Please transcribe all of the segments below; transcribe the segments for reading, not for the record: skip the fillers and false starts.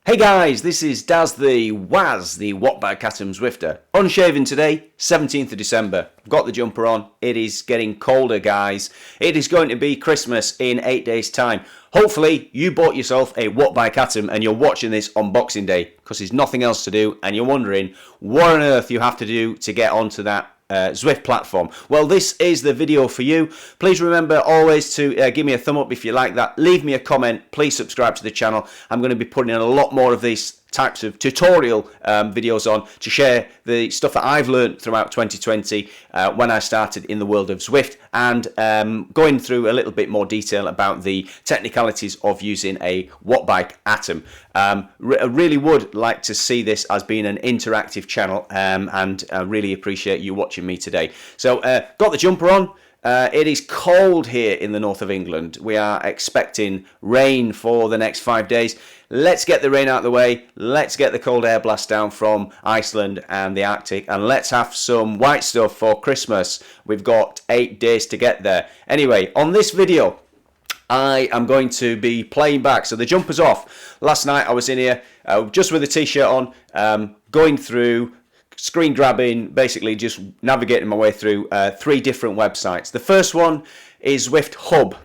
Hey guys, this is Daz the WAZ, the Wattbike Atom Zwifter. Unshaven today, 17th of December. I've got the jumper on. It is getting colder, guys. It is going to be Christmas in 8 days' time. Hopefully, you bought yourself a Wattbike Atom and you're watching this on Boxing Day because there's nothing else to do and you're wondering what on earth you have to do to get onto that Zwift platform. Well, this is the video for you. Please remember always to give me a thumb up if you like that. Leave me a comment. Please subscribe to the channel. I'm going to be putting in a lot more of these types of tutorial videos on to share the stuff that I've learned throughout 2020 when I started in the world of Zwift, and going through a little bit more detail about the technicalities of using a Wattbike Atom. I really would like to see this as being an interactive channel, and I really appreciate you watching me today. So got the jumper on. It is cold here in the north of England. We are expecting rain for the next 5 days. Let's get the rain out of the way. Let's get the cold air blast down from Iceland and the Arctic, and let's have some white stuff for Christmas. We've got 8 days to get there. Anyway, on this video, I am going to be playing back. So the jumper's off. Last night I was in here just with a t-shirt on, going through, screen grabbing, basically just navigating my way through 3 different websites. The first one is Zwift Hub.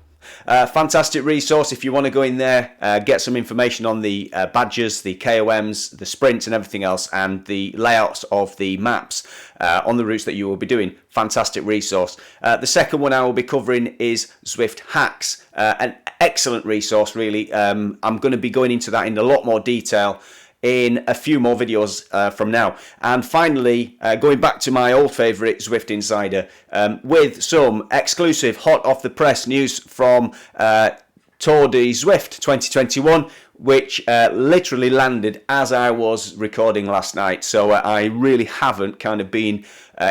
Fantastic resource if you want to go in there, get some information on the badges, the KOMs, the sprints and everything else, and the layouts of the maps on the routes that you will be doing. Fantastic resource. The second one I will be covering is Zwift Hacks, an excellent resource really. I'm going to be going into that in a lot more detail in a few more videos from now. And finally, going back to my old favourite Zwift Insider, with some exclusive hot off the press news from Tour de Zwift 2021, which literally landed as I was recording last night. So I really haven't kind of been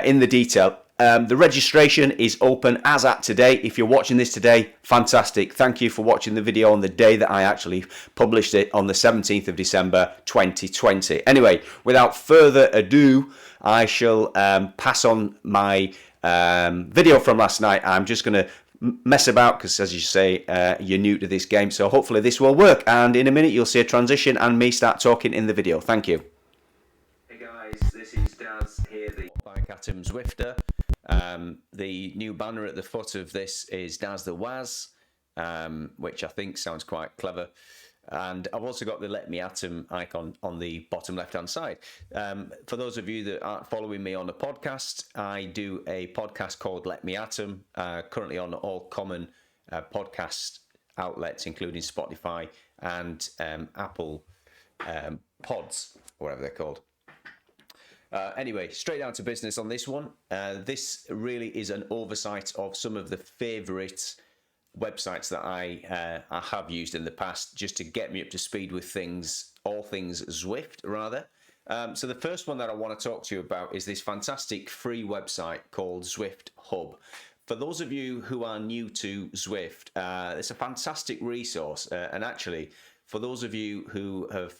in the detail. The registration is open as at today. If you're watching this today, fantastic. Thank you for watching the video on the day that I actually published it, on the 17th of December 2020. Anyway, without further ado, I shall pass on my video from last night. I'm just going to mess about because, as you say, you're new to this game. So hopefully this will work. And in a minute, you'll see a transition and me start talking in the video. Thank you. Hey guys, this is Daz here, the Wattbike Atom Zwifter. The new banner at the foot of this is Daz the WAZ, which I think sounds quite clever. And I've also got the Let Me Atom icon on the bottom left hand side. For those of you that aren't following me on the podcast, I do a podcast called Let Me Atom, currently on all common podcast outlets, including Spotify and Apple Pods, whatever they're called. Anyway, straight down to business on this one. This really is an oversight of some of the favourite websites that I have used in the past, just to get me up to speed with things, all things Zwift, rather. So the first one that I want to talk to you about is this fantastic free website called Zwift Hub. For those of you who are new to Zwift, it's a fantastic resource, and actually, for those of you who have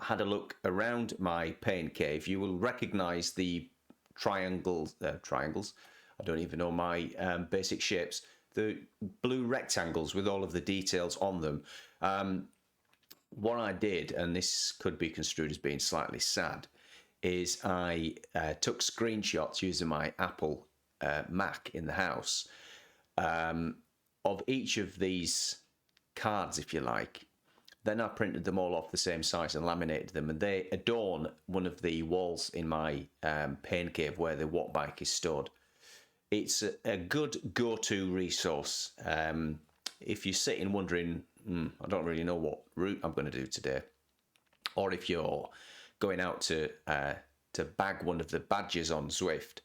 had a look around my paint cave, you will recognize the triangles. I don't even know my basic shapes. The blue rectangles with all of the details on them. What I did, and this could be construed as being slightly sad, is I took screenshots using my Apple Mac in the house of each of these cards, if you like. Then I printed them all off the same size and laminated them, and they adorn one of the walls in my pain cave where the Wattbike is stored. It's a good go-to resource. If you're sitting wondering, I don't really know what route I'm going to do today, or if you're going out to bag one of the badges on Zwift,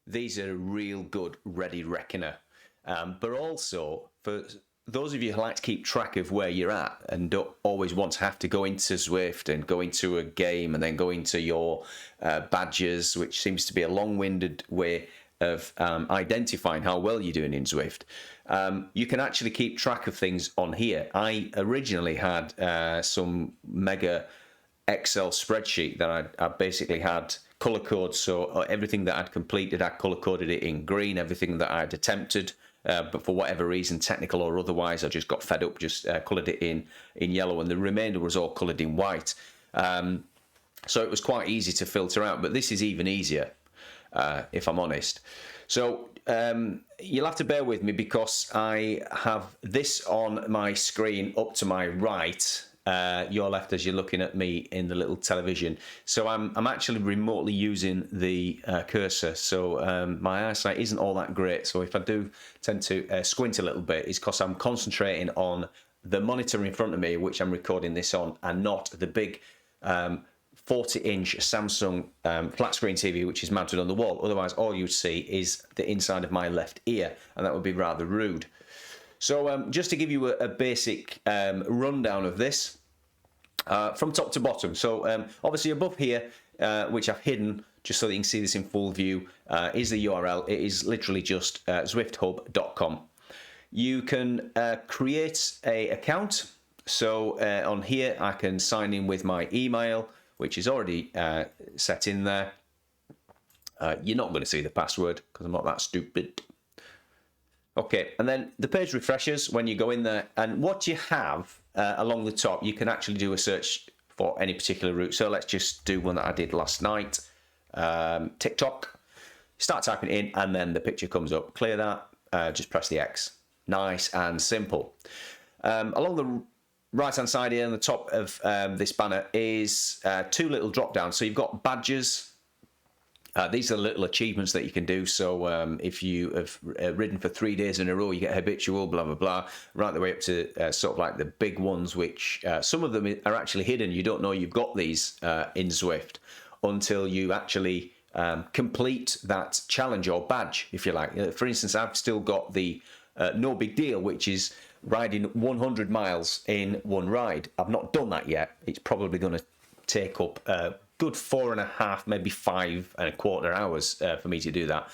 these are a real good ready reckoner. But also for those of you who like to keep track of where you're at and don't always want to have to go into Zwift and go into a game and then go into your badges, which seems to be a long-winded way of identifying how well you're doing in Zwift, you can actually keep track of things on here. I originally had some mega Excel spreadsheet that I basically had color codes, so everything that I'd completed, I color coded it in green. Everything that I'd attempted, but for whatever reason, technical or otherwise, I just got fed up, just coloured it in yellow, and the remainder was all coloured in white. So it was quite easy to filter out, but this is even easier, if I'm honest. So you'll have to bear with me because I have this on my screen up to my right, your left as you're looking at me in the little television. So I'm actually remotely using the cursor, so my eyesight isn't all that great. So if I do tend to squint a little bit, it's because I'm concentrating on the monitor in front of me, which I'm recording this on, and not the big 40-inch Samsung flat screen TV, which is mounted on the wall. Otherwise, all you'd see is the inside of my left ear, and that would be rather rude. So just to give you a basic rundown of this, from top to bottom. So obviously above here, which I've hidden just so that you can see this in full view, is the URL. It is literally just zwifthub.com. You can create an account. So on here, I can sign in with my email, which is already set in there. You're not going to see the password because I'm not that stupid. Okay, and then the page refreshes when you go in there, and what you have along the top, you can actually do a search for any particular route. So let's just do one that I did last night. TikTok. Start typing it in, and then the picture comes up. Clear that. Just press the X. Nice and simple. Along the right-hand side here on the top of this banner is two little drop-downs. So you've got badges. These are little achievements that you can do. So if you have ridden for 3 days in a row, you get habitual, blah, blah, blah, right the way up to sort of like the big ones, which some of them are actually hidden. You don't know you've got these in Zwift until you actually complete that challenge or badge, if you like. For instance, I've still got the no big deal, which is riding 100 miles in one ride. I've not done that yet. It's probably going to take up a good 4.5, maybe 5.25 hours for me to do that.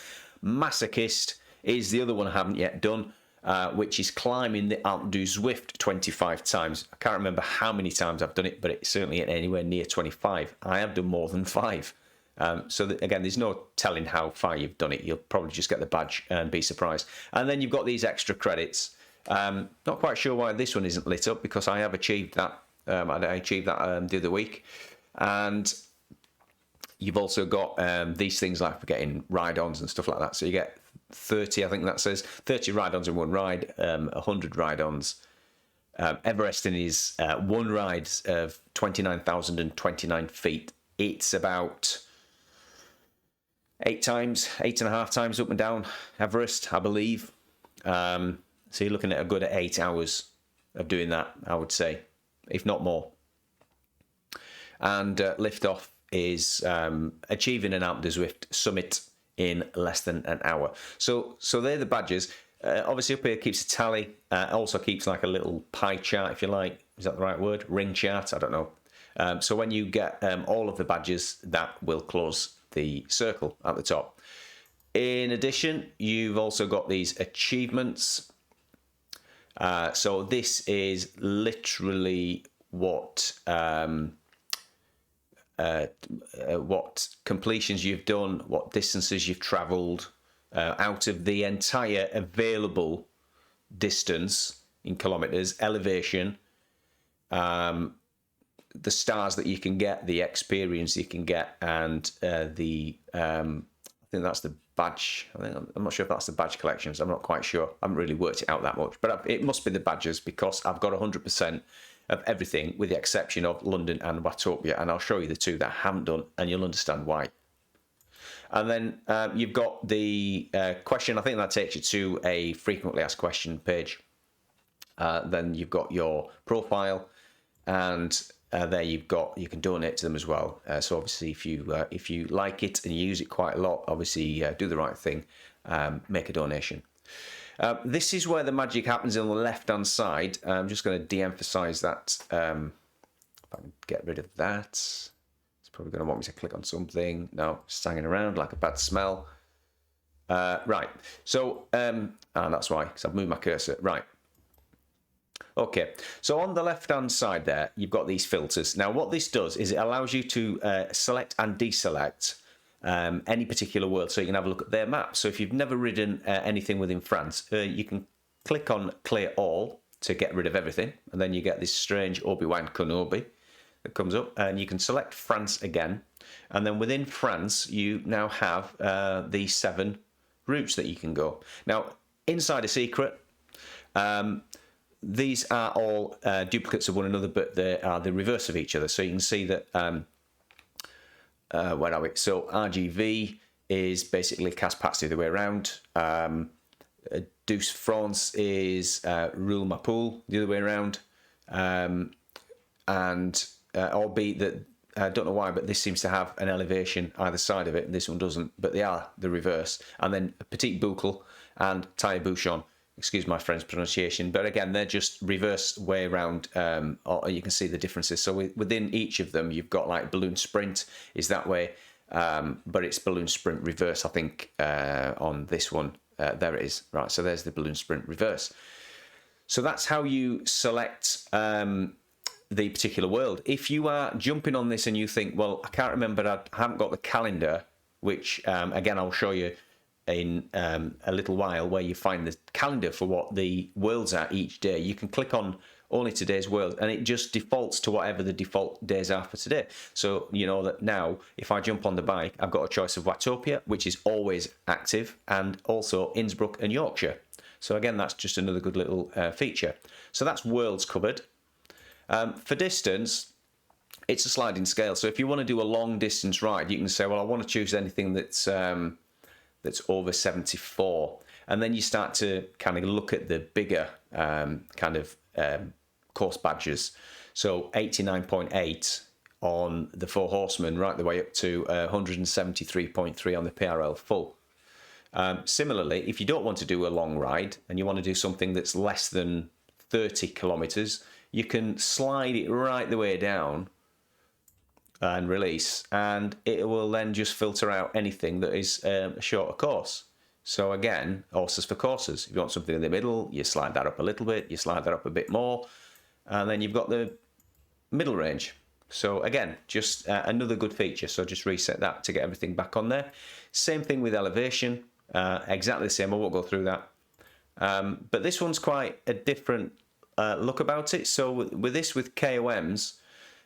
Masochist is the other one I haven't yet done, which is climbing the Alpe du Zwift 25 times. I can't remember how many times I've done it, but it's certainly anywhere near 25. I have done more than 5. So that, again, there's no telling how far you've done it. You'll probably just get the badge and be surprised. And then you've got these extra credits. Not quite sure why this one isn't lit up, because I have achieved that. I achieved that the other week. And you've also got these things like for getting ride-ons and stuff like that. So you get 30, I think that says, 30 ride-ons in one ride, 100 ride-ons. Everesting is one ride of 29,029 feet. It's about 8.5 times up and down Everest, I believe. So you're looking at a good 8 hours of doing that, I would say, if not more. And liftoff is achieving an Alpe du Zwift summit in less than an hour. So they're the badges. Obviously up here keeps a tally. Also keeps like a little pie chart, if you like. Is that the right word? Ring chart? I don't know. So when you get all of the badges, that will close the circle at the top. In addition, you've also got these achievements. So this is literally what completions you've done, what distances you've travelled out of the entire available distance in kilometres, elevation, the stars that you can get, the experience you can get, and I think that's the badge. I'm not sure if that's the badge collections. I'm not quite sure. I haven't really worked it out that much, but it must be the badges because I've got 100% of everything with the exception of London and Watopia, and I'll show you the two that I haven't done, and you'll understand why. And then you've got the question. I think that takes you to a frequently asked question page. Then you've got your profile, and there you can donate to them as well. So obviously, if you like it and you use it quite a lot, obviously do the right thing, make a donation. This is where the magic happens on the left-hand side. I'm just going to de-emphasize that. If I can get rid of that, it's probably going to want me to click on something. No, it's hanging around like a bad smell. Right. So, and that's why, because I've moved my cursor. Right. Okay, so on the left-hand side there, you've got these filters. Now, what this does is it allows you to select and deselect any particular world, so you can have a look at their map. So if you've never ridden anything within France, you can click on Clear All to get rid of everything, and then you get this strange Obi-Wan Kenobi. that comes up, and you can select France again, and then within France you now have the 7 routes that you can go. Now, inside a secret, these are all duplicates of one another, but they are the reverse of each other. So you can see that where are we? So RGV is basically Casse-Patsy the way around. Douce France is Roule Ma Poule the other way around. And albeit that, I don't know why, but this seems to have an elevation either side of it, and this one doesn't, but they are the reverse. And then Petite Boucle and Tire Bouchon, excuse my French pronunciation, but again, they're just reverse way around, or you can see the differences. So within each of them, you've got like Balloon Sprint is that way, but it's Balloon Sprint reverse, I think, on this one. There it is. Right, so there's the Balloon Sprint reverse. So that's how you select the particular world. If you are jumping on this and you think, well, I can't remember, I haven't got the calendar, which again I'll show you in a little while, where you find the calendar for what the worlds are each day. You can click on only today's world and it just defaults to whatever the default days are for today. So you know that now if I jump on the bike, I've got a choice of Watopia, which is always active, and also Innsbruck and Yorkshire. So again, that's just another good little feature. So that's worlds covered. For distance, it's a sliding scale. So if you want to do a long distance ride, you can say, well, I want to choose anything that's over 74. And then you start to kind of look at the bigger course badges. So 89.8 on the Four Horsemen, right the way up to 173.3 on the PRL full. Similarly, if you don't want to do a long ride and you want to do something that's less than 30 kilometers, you can slide it right the way down and release, and it will then just filter out anything that is a shorter course. So again, horses for courses. If you want something in the middle, you slide that up a little bit, you slide that up a bit more, and then you've got the middle range. So again, just another good feature. So just reset that to get everything back on there. Same thing with elevation, exactly the same. I won't go through that. But this one's quite a different look about it. So with this, with KOMs,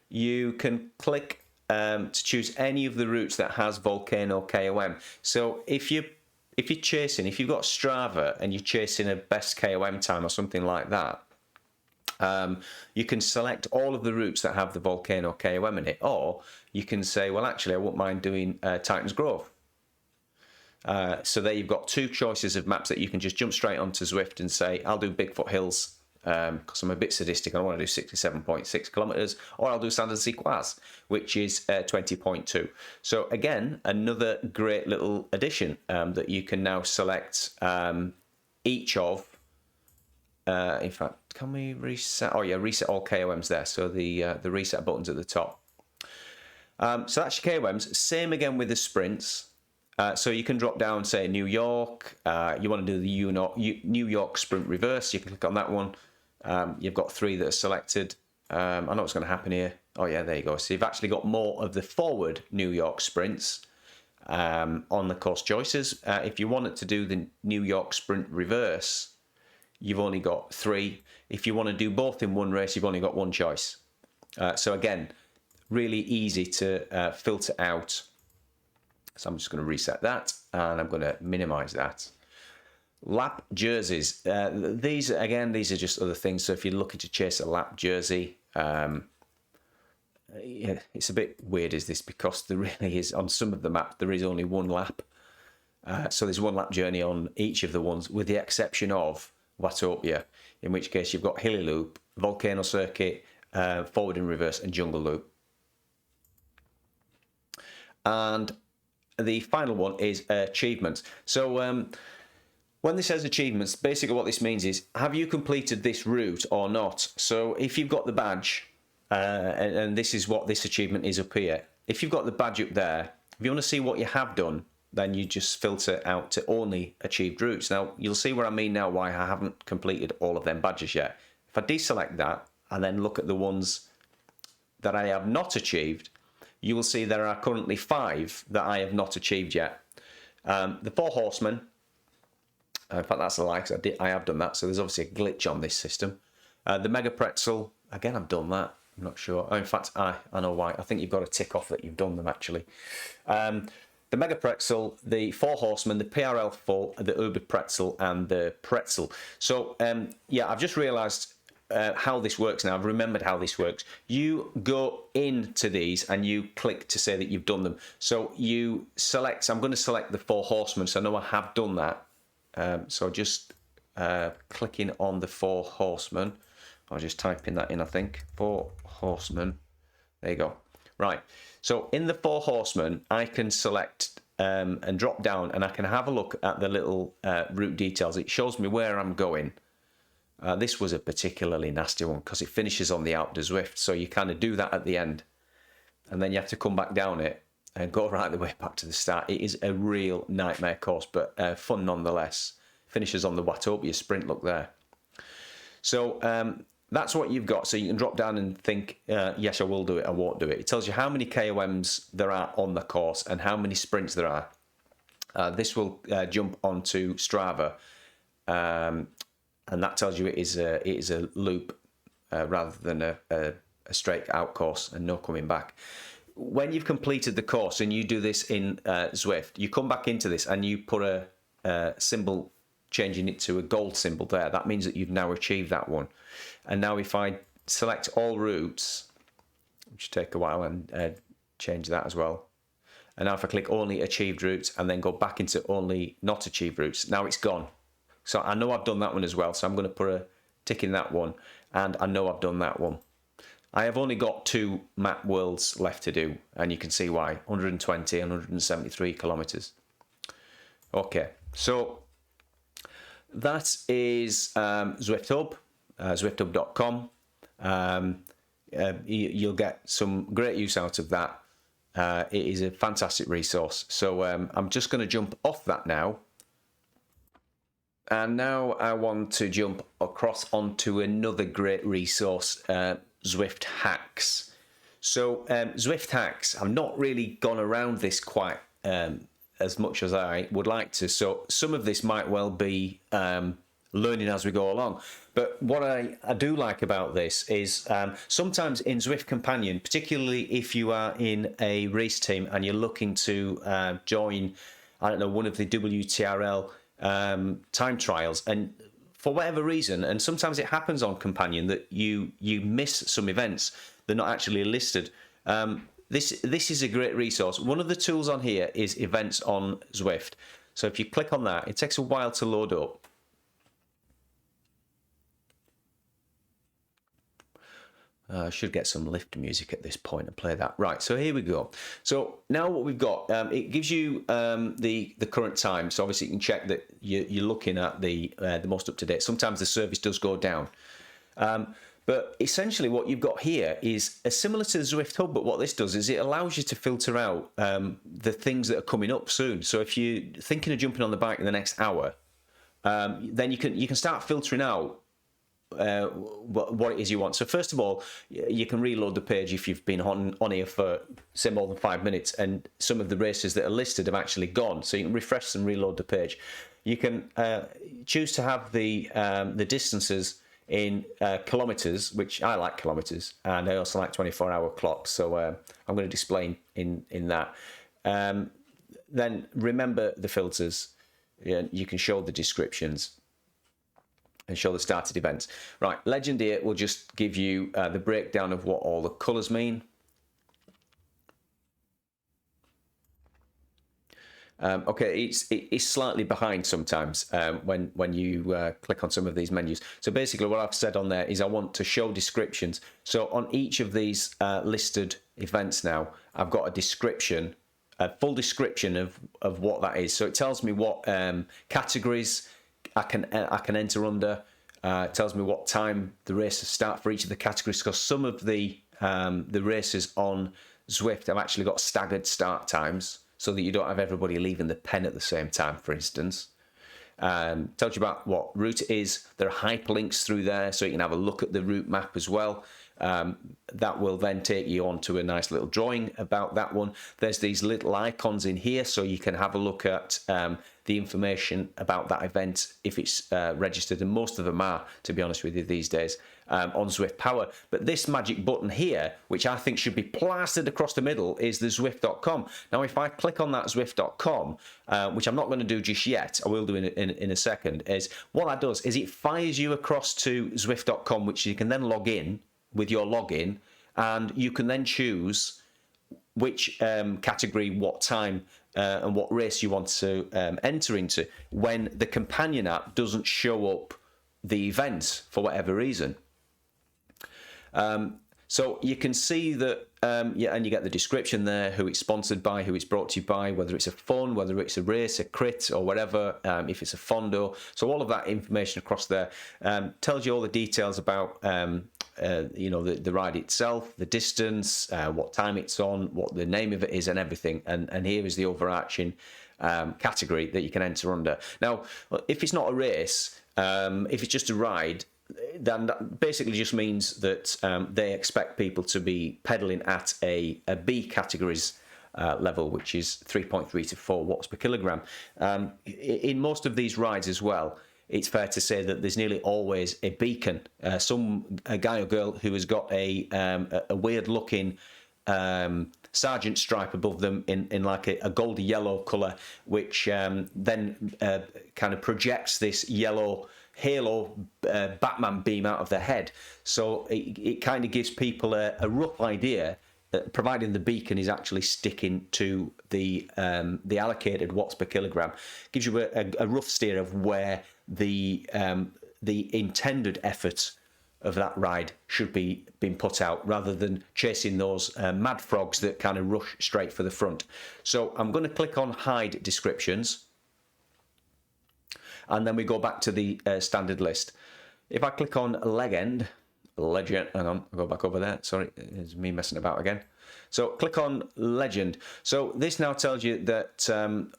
you can click to choose any of the routes that has Volcano KOM. So if you're chasing, if you've got Strava and you're chasing a best KOM time or something like that, you can select all of the routes that have the Volcano KOM in it, or you can say, well, actually, I wouldn't mind doing Titans Grove. So there you've got 2 choices of maps that you can just jump straight onto Zwift and say, I'll do Bigfoot Hills because I'm a bit sadistic. I want to do 67.6 kilometers, or I'll do Sandsea WAZ, which is 20.2. So again, another great little addition that you can now select each of. In fact, can we reset? Oh yeah, reset all KOMs there. So the reset button's at the top. So that's your KOMs. Same again with the sprints. So you can drop down, say New York. You want to do the New York sprint reverse. You can click on that one. You've got 3 that are selected. I know what's going to happen here. Oh yeah, there you go. So you've actually got more of the forward New York sprints on the course choices. If you wanted to do the New York sprint reverse, you've only got 3. If you want to do both in one race, you've only got 1 choice. So again, really easy to filter out. So I'm just going to reset that, and I'm going to minimize that. Lap jerseys. These are just other things. So if you're looking to chase a lap jersey, yeah, it's a bit weird, is this, because there really is, on some of the maps, there is only 1 lap. So there's 1 lap journey on each of the ones, with the exception of Watopia, in which case you've got Hilly Loop, Volcano Circuit, Forward and Reverse, and Jungle Loop. And the final one is achievements. So when this says achievements, basically what this means is, have you completed this route or not? So if you've got the badge, and this is what this achievement is up here, if you've got the badge up there, if you want to see what you have done, then you just filter out to only achieved routes. Now, you'll see what I mean now, why I haven't completed all of them badges yet. If I deselect that and then look at the ones that I have not achieved, you will see there are currently 5 that I have not achieved yet. The Four Horsemen, in fact that's a lie, because I have done that, so there's obviously a glitch on this system. The Mega Pretzel, again I've done that. I'm not sure. Oh, in fact, I know why. I think you've got to tick off that you've done them, actually. The Mega Pretzel, the Four Horsemen, the PRL Full, the Uber Pretzel, and the Pretzel. So, yeah, I've just realised how this works now. I've remembered how this works. You go into these and you click to say that you've done them. So you select, I'm going to select the Four Horsemen, so I know I have done that. So just clicking on the Four Horsemen. I'll just type in that in, I think. Four Horsemen. There you go. Right. So in the Four Horsemen, I can select and drop down, and I can have a look at the little route details. It shows me where I'm going. This was a particularly nasty one because it finishes on the Alpe de Zwift. So you kind of do that at the end, and then you have to come back down it and go right the way back to the start. It is a real nightmare course, but fun nonetheless. Finishes on the Watopia sprint, look there. So that's what you've got. So you can drop down and think, yes, I will do it, I won't do it. It tells you how many KOMs there are on the course and how many sprints there are. This will jump onto Strava, and that tells you it is a loop rather than a straight out course and no coming back. When you've completed the course and you do this in Zwift, you come back into this and you put a symbol, changing it to a gold symbol there. That means that you've now achieved that one. And now if I select all routes, which take a while, and change that as well. And now if I click only achieved routes and then go back into only not achieved routes, now it's gone. So I know I've done that one as well. So I'm going to put a tick in that one, and I know I've done that one. I have only got 2 map worlds left to do, and you can see why. 120 and 173 kilometers. Okay, so that is Zwift Hub, zwifthub.com. You'll get some great use out of that. It is a fantastic resource. So I'm just going to jump off that now. And now I want to jump across onto another great resource, Zwift Hacks. So Zwift Hacks, I've not really gone around this quite as much as I would like to. So some of this might well be learning as we go along. But what I do like about this is sometimes in Zwift Companion, particularly if you are in a race team and you're looking to join, I don't know, one of the WTRL time trials, and for whatever reason, and sometimes it happens on Companion that you miss some events, they're not actually listed. This is a great resource. One of the tools on here is events on Zwift. So if you click on that, it takes a while to load up. I should get some lift music at this point and play that. Right, so here we go. So now what we've got, it gives you the current time. So obviously you can check that you're looking at the most up-to-date. Sometimes the service does go down. But essentially what you've got here is similar to the Zwift Hub, but what this does is it allows you to filter out the things that are coming up soon. So if you're thinking of jumping on the bike in the next hour, then you can start filtering out what it is you want. So first of all, you can reload the page if you've been on here for say more than 5 minutes and some of the races that are listed have actually gone. So you can refresh and reload the page. You can choose to have the distances in kilometers, which I like kilometers, and I also like 24-hour clocks. So I'm going to display in that. Then remember the filters. You can show the descriptions and show the started events. Right, Legend here will just give you the breakdown of what all the colours mean. Okay, it's slightly behind sometimes when you click on some of these menus. So basically what I've said on there is I want to show descriptions. So on each of these listed events now, I've got a description, a full description of what that is. So it tells me what categories I can enter under. It tells me what time the races start for each of the categories, because some of the races on Zwift have actually got staggered start times, so that you don't have everybody leaving the pen at the same time, for instance. Tells you about what route it is. There are hyperlinks through there, so you can have a look at the route map as well. That will then take you on to a nice little drawing about that one. There's these little icons in here, so you can have a look at the information about that event if it's registered, and most of them are, to be honest with you, these days. on Zwift Power. But this magic button here, which I think should be plastered across the middle, is the Zwift.com. Now, if I click on that Zwift.com, which I'm not going to do just yet, I will do in a second, is what that does is it fires you across to Zwift.com, which you can then log in with your login, and you can then choose which category, what time, and what race you want to enter into when the companion app doesn't show up the event for whatever reason. So you can see that, yeah, and you get the description there, who it's sponsored by, who it's brought to you by, whether it's a fun, whether it's a race, a crit, or whatever, if it's a fondo. So all of that information across there tells you all the details about, you know, the ride itself, the distance, what time it's on, what the name of it is, and everything. And here is the overarching category that you can enter under. Now, if it's not a race, if it's just a ride, then that basically just means that they expect people to be pedaling at a B categories level, which is 3.3 to 4 watts per kilogram. In most of these rides as well, it's fair to say that there's nearly always a beacon, a guy or girl who has got a weird looking sergeant stripe above them in like a goldy yellow colour, which then kind of projects this yellow halo Batman beam out of their head. So it kind of gives people a rough idea, providing the beacon is actually sticking to the allocated watts per kilogram, gives you a rough steer of where the intended effort of that ride should be being put out, rather than chasing those mad frogs that kind of rush straight for the front. So I'm going to click on hide descriptions, and then we go back to the standard list. If I click on legend, hang on, I'll go back over there. Sorry, it's me messing about again. So click on legend. So this now tells you that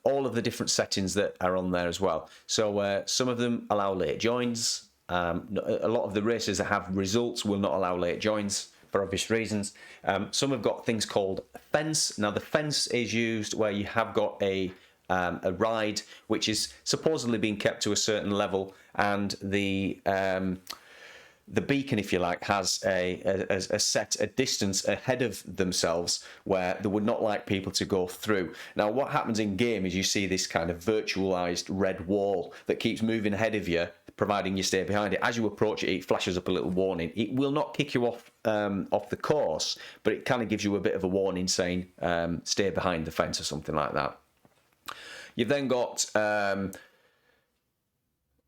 all of the different settings that are on there as well. So some of them allow late joins. A lot of the races that have results will not allow late joins for obvious reasons. Some have got things called fence. Now the fence is used where you have got a ride which is supposedly being kept to a certain level, and the beacon, if you like, has a distance ahead of themselves where they would not like people to go through. Now what happens in game is you see this kind of virtualized red wall that keeps moving ahead of you, providing you stay behind it. As you approach it, it flashes up a little warning. It will not kick you off the course, but it kind of gives you a bit of a warning saying stay behind the fence or something like that. You've then got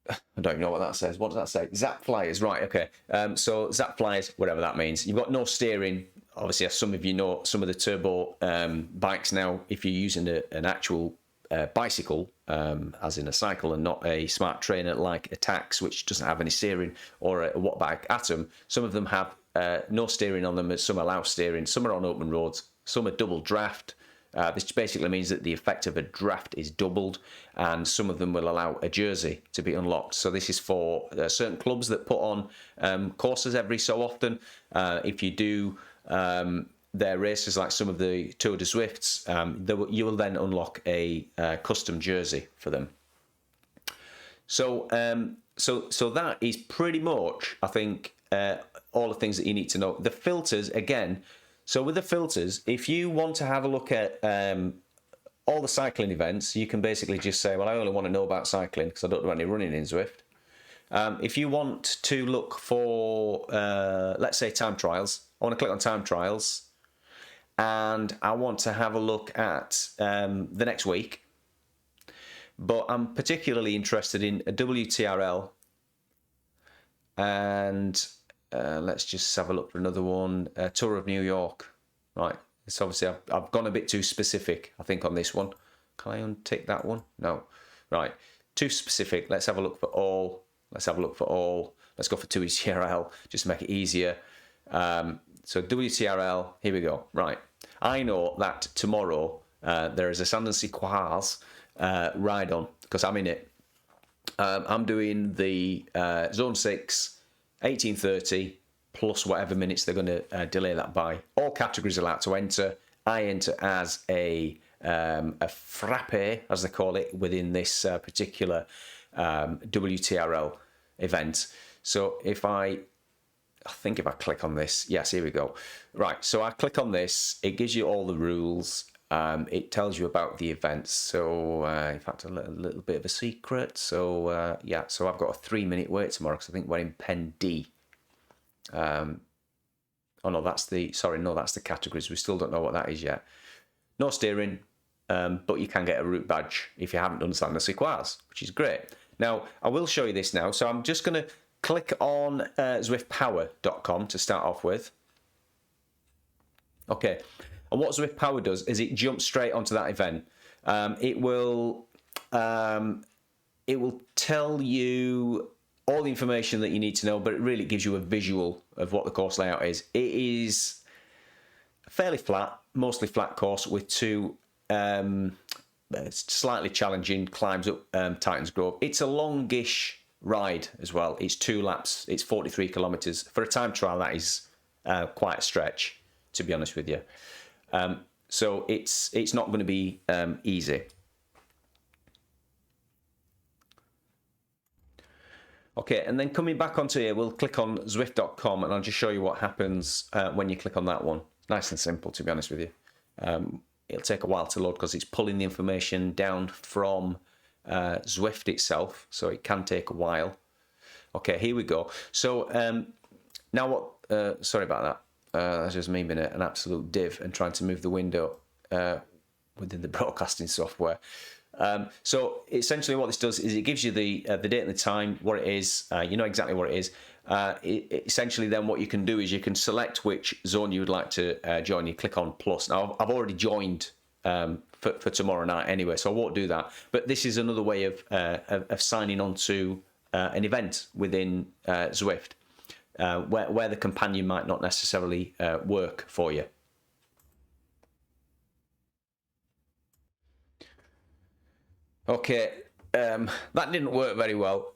I don't even know what that says. What does that say? Zap flyers, right? Okay. So zap flyers, whatever that means. You've got no steering. Obviously, as some of you know, some of the turbo bikes now, if you're using an actual bicycle, as in a cycle, and not a smart trainer like a Tax, which doesn't have any steering, or a Wattbike Atom, some of them have no steering on them. Some allow steering. Some are on open roads. Some are double draft. This basically means that the effect of a draft is doubled, and some of them will allow a jersey to be unlocked. So this is for certain clubs that put on courses every so often. If you do their races, like some of the Tour de Zwifts, you will then unlock a custom jersey for them. So so that is pretty much, I think, all the things that you need to know. The filters, again. So with the filters, if you want to have a look at all the cycling events, you can basically just say, well, I only want to know about cycling because I don't do any running in Zwift. If you want to look for, let's say, time trials, I want to click on time trials, and I want to have a look at the next week. But I'm particularly interested in a WTRL, and let's just have a look for another one. Tour of New York. Right. It's obviously I've gone a bit too specific, I think, on this one. Can I untick that one? No. Right. Too specific. Let's have a look for all. Let's have a look for all. Let's go for WTRL just to make it easier. So WTRL. Here we go. Right. I know that tomorrow there is a Sandency-Quoise ride on because I'm in it. I'm doing the Zone 6. 1830 plus whatever minutes they're going to delay that by. All categories are allowed to enter. I enter as a frappe, as they call it, within this particular WTRL event. So if I I think if I click on this, yes, here we go. Right, so I click on this, it gives you all the rules. It tells you about the events. So, in fact, a little bit of a secret. So, yeah, so I've got a 3-minute wait tomorrow because I think we're in Pen D. Oh no, that's the categories. We still don't know what that is yet. No steering, but you can get a route badge if you haven't done Standard WAZ, which is great. Now, I will show you this now. So I'm just going to click on zwiftpower.com to start off with. Okay, and what Zwift Power does is it jumps straight onto that event. It will tell you all the information that you need to know, but it really gives you a visual of what the course layout is. It is fairly flat, mostly flat course with 2 slightly challenging climbs up Titans Grove. It's a longish ride as well. It's 2 laps. It's 43 kilometers. For a time trial, that is quite a stretch, to be honest with you. So it's not going to be easy. Okay, and then coming back onto here, we'll click on Zwift.com, and I'll just show you what happens when you click on that one. Nice and simple, to be honest with you. It'll take a while to load because it's pulling the information down from Zwift itself, so it can take a while. Okay, here we go. So now what? Sorry about that. That's just me being an absolute div and trying to move the window within the broadcasting software. So essentially what this does is it gives you the date and the time, what it is, you know exactly what it is. Essentially then what you can do is you can select which zone you would like to join. You click on plus. Now I've already joined for tomorrow night anyway, so I won't do that. But this is another way of signing on to an event within Zwift where the companion might not necessarily work for you. Okay, that didn't work very well.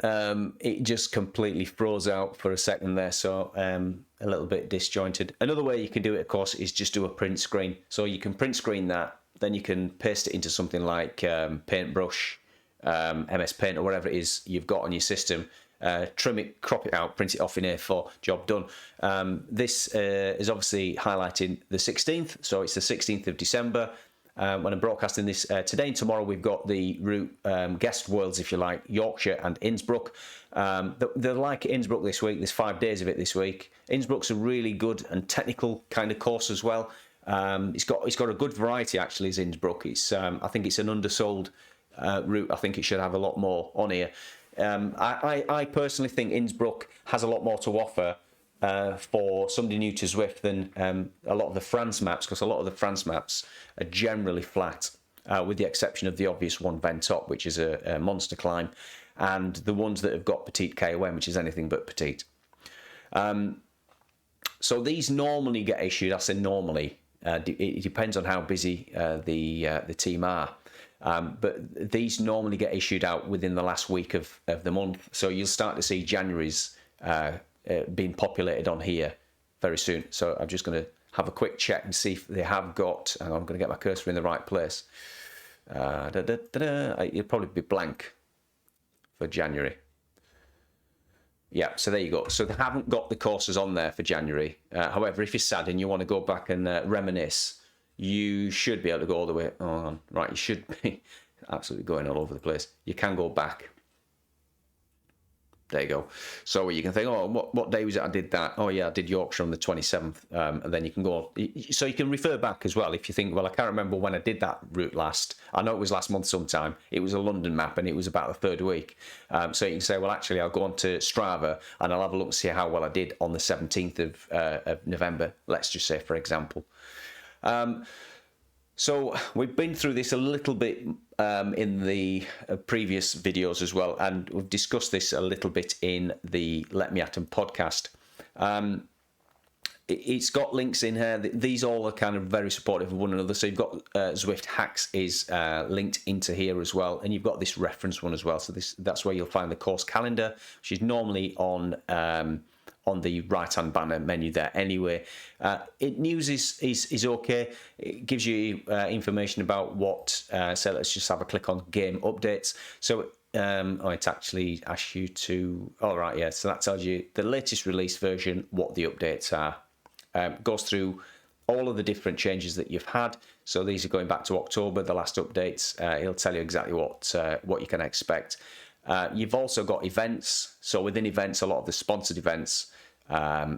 It just completely froze out for a second there, so a little bit disjointed. Another way you can do it, of course, is just do a print screen. So you can print screen that, then you can paste it into something like Paintbrush, MS Paint, or whatever it is you've got on your system. Trim it, crop it out, print it off in A4, job done. This is obviously highlighting the 16th, so it's the 16th of December. When I'm broadcasting this today and tomorrow, we've got the route guest worlds, if you like, Yorkshire and Innsbruck. They're like Innsbruck this week. There's 5 days of it this week. Innsbruck's a really good and technical kind of course as well. It's got a good variety actually. As Innsbruck, it's I think it's an undersold route. I think it should have a lot more on here. I personally think Innsbruck has a lot more to offer for somebody new to Zwift than a lot of the France maps, because a lot of the France maps are generally flat, with the exception of the obvious one, Ventop, which is a monster climb, and the ones that have got petite KOM, which is anything but petite. So these normally get issued. I say normally. It depends on how busy the team are. But these normally get issued out within the last week of the month. So you'll start to see January's being populated on here very soon. So I'm just going to have a quick check and see if they have got, and I'm going to get my cursor in the right place. It'll probably be blank for January. Yeah, so there you go. So they haven't got the courses on there for January. However, if you're sad and you want to go back and reminisce, you should be able to go all the way on. Right, you should be absolutely going all over the place. You can go back. There you go. So you can think, oh, what day was it I did that? Oh, yeah, I did Yorkshire on the 27th. And then you can go. So you can refer back as well if you think, well, I can't remember when I did that route last. I know it was last month sometime. It was a London map and it was about the 3rd week. So you can say, well, actually, I'll go on to Strava and I'll have a look and see how well I did on the 17th of November, let's just say, for example. So we've been through this a little bit in the previous videos as well, and we've discussed this a little bit in the Let Me Atom podcast. It's got links in here. These all are kind of very supportive of one another. So you've got Zwift Hacks is linked into here as well, and you've got this reference one as well. So that's where you'll find the course calendar, which is normally on the right-hand banner menu there anyway. News is okay. It gives you information about what, so let's just have a click on game updates. So it actually asks you to, all right, yeah, so that tells you the latest release version, what the updates are. Goes through all of the different changes that you've had. So these are going back to October, the last updates. It'll tell you exactly what you can expect. You've also got events. So within events, a lot of the sponsored events,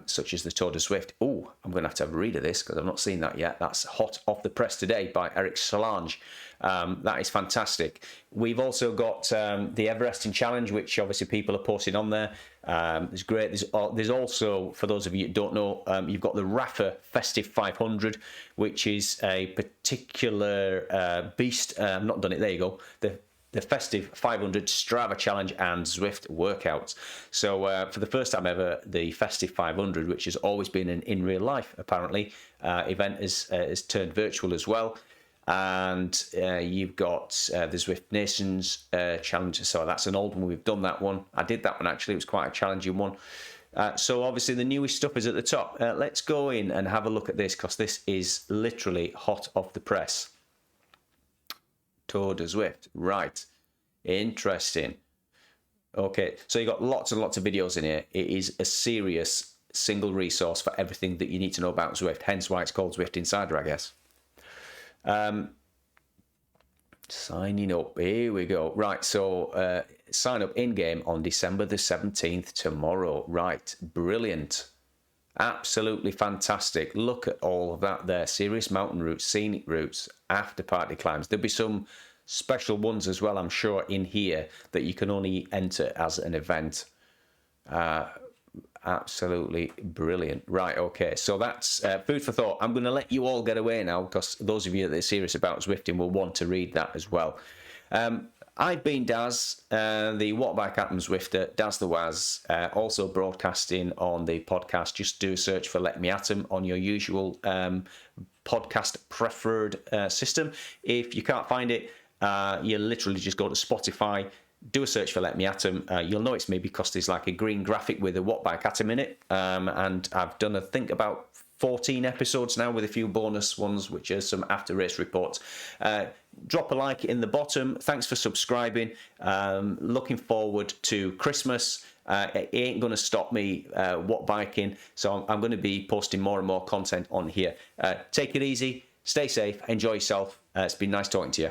such as the Tour de Zwift. Oh, I'm going to have a read of this because I've not seen that yet. That's hot off the press today by Eric Solange. That is fantastic. We've also got the Everesting Challenge, which obviously people are posting on there. It's great. There's also, for those of you that don't know, you've got the Rafa Festive 500, which is a particular beast. I've not done it. There you go. The Festive 500 Strava Challenge and Zwift workouts. So for the first time ever, the Festive 500, which has always been an in real life, apparently, event is turned virtual as well. And you've got the Zwift Nations Challenge. So that's an old one. We've done that one. I did that one, actually. It was quite a challenging one. So obviously the newest stuff is at the top. Let's go in and have a look at this because this is literally hot off the press. Tour de Zwift. Right. Interesting. Okay. So you've got lots and lots of videos in here. It is a serious single resource for everything that you need to know about Zwift. Hence why it's called Zwift Insider, I guess. Signing up. Here we go. Right. So sign up in-game on December the 17th, tomorrow. Right. Brilliant. Absolutely fantastic. Look at all of that there. Serious mountain routes, scenic routes, after party climbs. There'll be some special ones as well, I'm sure, in here that you can only enter as an event. Absolutely brilliant. Right, okay. So that's food for thought. I'm going to let you all get away now because those of you that are serious about Zwifting will want to read that as well. I've been Daz, the Wattbike Atom Zwifter, Daz the WAZ, also broadcasting on the podcast. Just do a search for Let Me Atom on your usual podcast preferred system. If you can't find it, you literally just go to Spotify, do a search for Let Me Atom. You'll know it's me because there's like a green graphic with a Wattbike Atom in it. And I've done, I think, about 14 episodes now with a few bonus ones, which are some after race reports. Drop a like in the bottom. Thanks for subscribing. Looking forward to Christmas. It ain't going to stop me watt biking, so I'm going to be posting more and more content on here. Take it easy, stay safe, enjoy yourself. It's been nice talking to you.